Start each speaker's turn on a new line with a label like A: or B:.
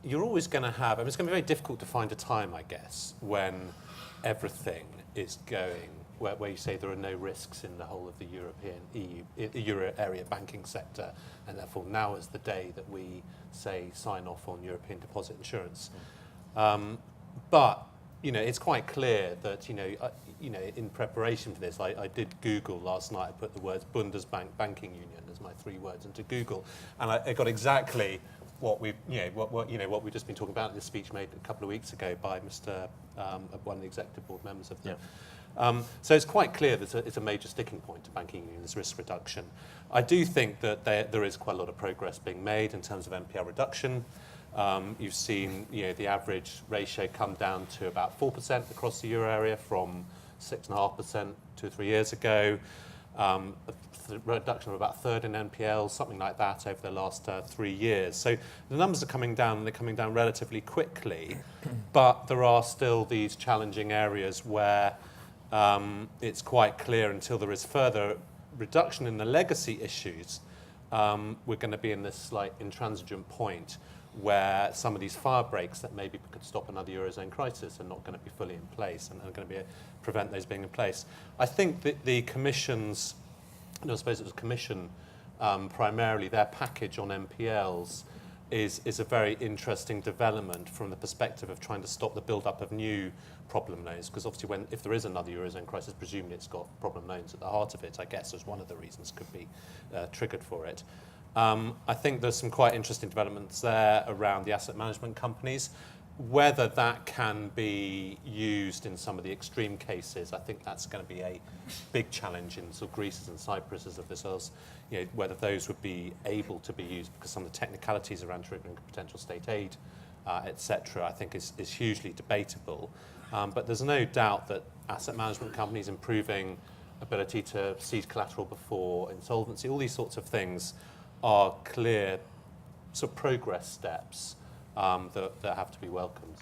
A: you're always going to have, I mean, it's going to be very difficult to find a time, I guess, when everything is going, where you say there are no risks in the whole of the Euro area banking sector, and therefore now is the day that we say sign off on European deposit insurance. But it's quite clear that in preparation for this, I did Google last night. I put the words Bundesbank Banking Union as my 3 words into Google, and I got exactly what we've just been talking about in this speech made a couple of weeks ago by Mr. One of the executive board members of the. So it's quite clear that it's a major sticking point to banking union, this risk reduction. I do think that there is quite a lot of progress being made in terms of NPL reduction. You've seen the average ratio come down to about 4% across the euro area from 6.5% 2 or 3 years ago. A reduction of about a third in NPLs, something like that over the last 3 years. So the numbers are coming down, and they're coming down relatively quickly, but there are still these challenging areas where it's quite clear until there is further reduction in the legacy issues, we're going to be in this slight intransigent point where some of these fire breaks that maybe could stop another Eurozone crisis are not going to be fully in place and are going to prevent those being in place. I think that the Commission's, I suppose it was Commission, primarily their package on NPLs is a very interesting development from the perspective of trying to stop the build-up of new problem loans, because obviously if there is another Eurozone crisis, presumably it's got problem loans at the heart of it, I guess, as one of the reasons could be triggered for it. I think there's some quite interesting developments there around the asset management companies. Whether that can be used in some of the extreme cases, I think that's going to be a big challenge in sort of Greece's and Cyprus's of this, whether those would be able to be used, because some of the technicalities around triggering potential state aid, etc., I think is hugely debatable. But there's no doubt that asset management companies improving ability to seize collateral before insolvency, all these sorts of things are clear sort of progress steps that have to be welcomed.